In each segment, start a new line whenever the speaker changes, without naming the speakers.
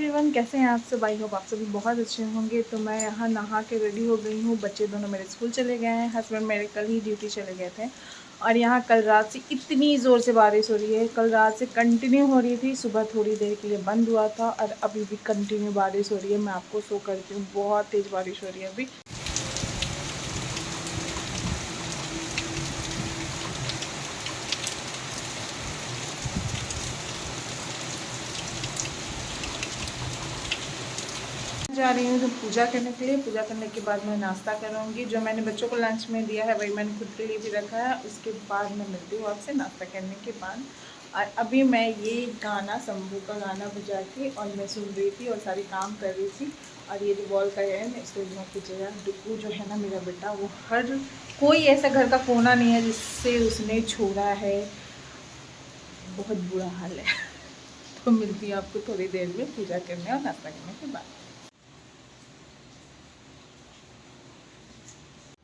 Everyone, कैसे हैं आप सब। आई होप आप सभी बहुत अच्छे होंगे। तो मैं यहाँ नहा के रेडी हो गई हूँ। बच्चे दोनों मेरे स्कूल चले गए हैं। हस्बैंड मेरे कल ही ड्यूटी चले गए थे। और यहाँ कल रात से इतनी ज़ोर से बारिश हो रही है। कल रात से कंटिन्यू हो रही थी। सुबह थोड़ी देर के लिए बंद हुआ था और अभी भी कंटिन्यू बारिश हो रही है। मैं आपको शो करती हूँ, बहुत तेज़ बारिश हो रही है अभी। जा रही हूँ तो पूजा करने के लिए। पूजा करने के बाद मैं नाश्ता करूँगी। जो मैंने बच्चों को लंच में दिया है वही मैंने खुद के लिए भी रखा है। उसके बाद मैं मिलती हूँ आपसे नाश्ता करने के बाद। और अभी मैं ये गाना, शंभू का गाना बजा के और मैं सुन रही थी और सारे काम कर रही थी। और ये जो बॉल का है इसको मैं कीजिएगा। डुक्कू जो है ना मेरा बेटा, वो हर कोई ऐसा घर का कोना नहीं है जिससे उसने छोड़ा है। बहुत बुरा हाल है। तो मिलती हूँ आपको थोड़ी देर में पूजा करने और नाश्ता करने के बाद।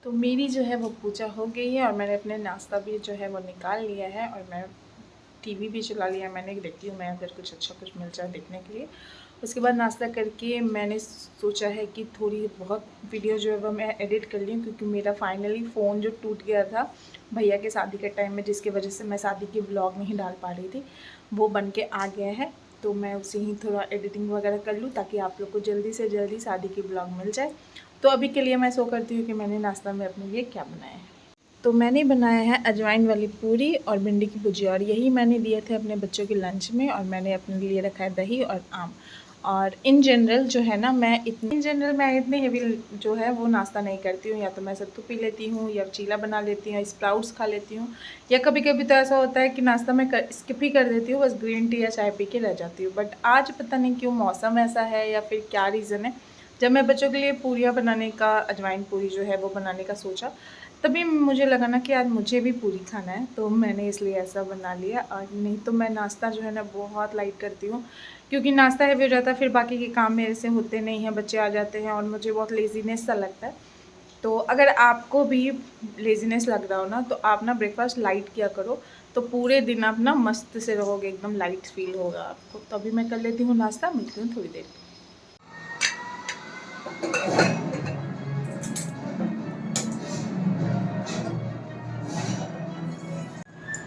तो मेरी जो है वो पूजा हो गई है और मैंने अपने नाश्ता भी जो है वो निकाल लिया है। और मैं टीवी भी चला लिया। मैंने देखती हूँ मैं अगर कुछ अच्छा कुछ मिल जाए देखने के लिए। उसके बाद नाश्ता करके मैंने सोचा है कि थोड़ी बहुत वीडियो जो है वो मैं एडिट कर ली हूँ, क्योंकि मेरा फाइनली फ़ोन जो टूट गया था भैया के शादी के टाइम में, जिसकी वजह से मैं शादी की ब्लॉग नहीं डाल पा रही थी, वो बन के आ गया है। तो मैं उसे ही थोड़ा एडिटिंग वगैरह कर लूँ ताकि आप लोग को जल्दी से जल्दी शादी की ब्लॉग मिल जाए। तो अभी के लिए मैं शो करती हूँ कि मैंने नाश्ता में अपने लिए क्या बनाया है। तो मैंने बनाया है अजवाइन वाली पूरी और भिंडी की भुजिया, और यही मैंने दिए थे अपने बच्चों के लंच में। और मैंने अपने लिए रखा है दही और आम। और इन जनरल जो है ना, मैं इतने हेवी जो है वो नाश्ता नहीं करती हूँ। या तो मैं सत्तू पी लेती हूँ, या चीला बना लेती हूँ, या स्प्राउट्स खा लेती हूँ, या कभी कभी तो ऐसा होता है कि नाश्ता मैं स्किप ही कर देती हूँ, बस ग्रीन टी या चाय पी के रह जाती हूँ। बट आज पता नहीं क्यों मौसम ऐसा है या फिर क्या रीज़न है, जब मैं बच्चों के लिए पूरियाँ बनाने का, अजवाइन पूरी जो है वो बनाने का सोचा, तभी मुझे लगा ना कि आज मुझे भी पूरी खाना है। तो मैंने इसलिए ऐसा बना लिया। और नहीं तो मैं नाश्ता जो है ना बहुत लाइट करती हूँ, क्योंकि नाश्ता हैवी हो जाता है, फिर बाकी के काम मेरे से होते नहीं हैं, बच्चे आ जाते हैं और मुझे बहुत लेज़ीनेस सा लगता है। तो अगर आपको भी लेज़ीनेस लग रहा हो ना, तो आप ना ब्रेकफास्ट लाइट किया करो, तो पूरे दिन आप ना मस्त से रहोगे, एकदम लाइट फील होगा आपको। तो अभी मैं कर लेती हूँ नाश्ता, मिलती हूँ थोड़ी देर।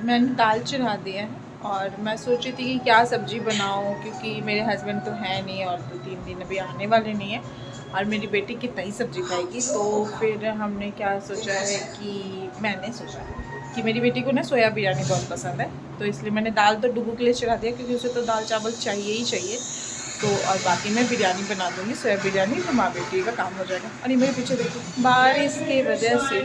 मैंने दाल चढ़ा दिया है और मैं सोच रही थी कि क्या सब्ज़ी बनाऊं, क्योंकि मेरे हस्बैंड तो है नहीं और 2-3 दिन अभी आने वाले नहीं है, और मेरी बेटी कितना ही सब्ज़ी खाएगी। तो फिर हमने क्या सोचा है कि मैंने सोचा कि मेरी बेटी को ना सोया बिरयानी बहुत पसंद है, तो इसलिए मैंने दाल तो डुबू के लिए चढ़ा दिया, क्योंकि उसे तो दाल चावल चाहिए ही चाहिए। तो और बाकी मैं बिरयानी बना दूँगी, सोया बिरयानी, तो माँ बेटी का काम हो जाएगा। और ये मेरे पीछे देखो, बारिश की वजह से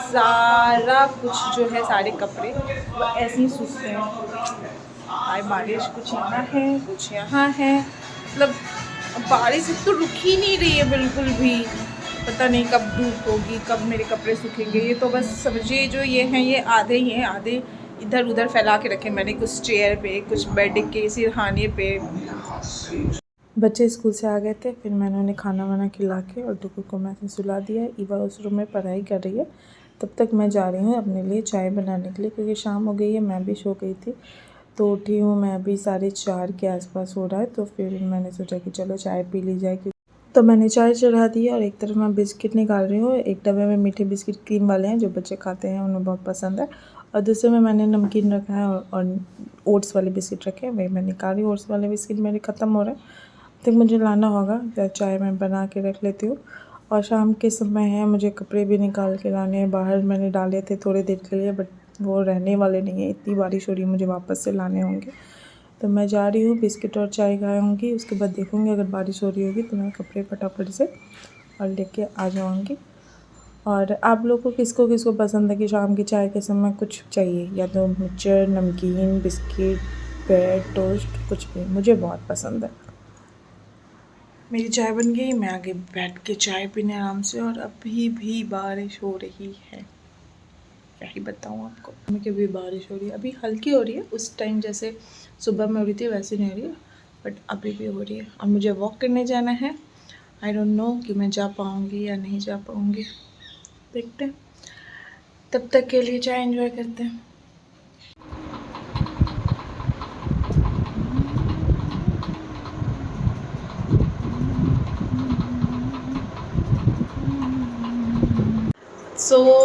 सारा कुछ जो है, सारे कपड़े वो ऐसे ही सूखते हैं। आए बारिश कुछ यहाँ है कुछ यहाँ है, मतलब बारिश तो रुक ही नहीं रही है बिल्कुल भी। पता नहीं कब धूप होगी, कब मेरे कपड़े सूखेंगे। ये तो बस समझिए जो ये हैं ये आधे ही हैं, आधे इधर उधर फैला के रखे मैंने, कुछ चेयर पे, कुछ बेड के सिरहाने पे। बच्चे स्कूल से आ गए थे, फिर मैंने उन्हें खाना वाना खिला के और डुगू को मैंने सुला दिया। ईवा उस रूम में पढ़ाई कर रही है। तब तक मैं जा रही हूँ अपने लिए चाय बनाने के लिए, क्योंकि शाम हो गई है, मैं भी सो गई थी। तो उठी हूँ मैं अभी 4:30 के आसपास हो रहा है, तो फिर मैंने सोचा कि चलो चाय पी ली जाए। तो मैंने चाय चढ़ा दी और एक तरफ मैं बिस्किट निकाल रही हूँ। एक डब्बे में मीठे बिस्किट क्रीम वाले हैं जो बच्चे खाते हैं, उन्हें बहुत पसंद है। और दूसरे में मैंने नमकीन रखा है और ओट्स वाले बिस्किट रखे हैं, वही मैं निकाल रही हूँ। ओट्स वाले बिस्किट मेरे ख़त्म हो रहे हैं, तो मुझे लाना होगा। चाय मैं बना के रख लेती हूँ। और शाम के समय है, मुझे कपड़े भी निकाल के लाने हैं। बाहर मैंने डाले थे थोड़ी देर के लिए, बट वो रहने वाले नहीं है, इतनी बारिश हो रही है, मुझे वापस से लाने होंगे। तो मैं जा रही हूँ, बिस्किट और चाय खाऊंगी। उसके बाद देखूँगी अगर बारिश हो रही होगी तो मैं कपड़े फटाफट से और लेके आ जाऊँगी। और आप लोग को किसको किसको पसंद है कि शाम की चाय के समय कुछ चाहिए, या तो मिक्सचर, नमकीन, बिस्किट, ब्रेड, टोस्ट, कुछ भी, मुझे बहुत पसंद है। मेरी चाय बन गई, मैं आगे बैठ के चाय पीने आराम से। और अभी भी बारिश हो रही है, क्या ही बताऊँ आपको। मैं कभी बारिश हो रही है, अभी हल्की हो रही है, उस टाइम जैसे सुबह में हो रही थी वैसे नहीं हो रही है, बट अभी भी हो रही है। और मुझे वॉक करने जाना है। आई डोंट नो कि मैं जा पाऊँगी या नहीं जा पाऊँगी, देखते हैं। तब तक के लिए चाय एंजॉय करते हैं।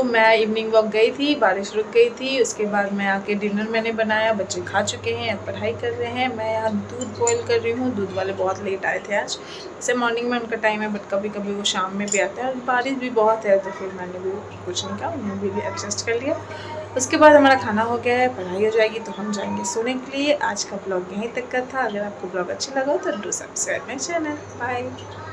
मैं इवनिंग वॉक गई थी, बारिश रुक गई थी, उसके बाद मैं आके डिनर मैंने बनाया, बच्चे खा चुके हैं, अब पढ़ाई कर रहे हैं। मैं यहाँ दूध बॉईल कर रही हूँ। दूध वाले बहुत लेट आए थे आज, जैसे मॉर्निंग में उनका टाइम है, बट कभी कभी वो शाम में भी आते हैं और बारिश भी बहुत है, तो फिर मैंने भी कुछ नहीं कहा, उन्होंने भी एडजस्ट कर लिया। उसके बाद हमारा खाना हो गया है, पढ़ाई हो जाएगी तो हम जाएंगे सोने के लिए। आज का ब्लॉग यहीं तक का था। अगर आपको ब्लॉग अच्छा लगा तो do subscribe my channel. Bye.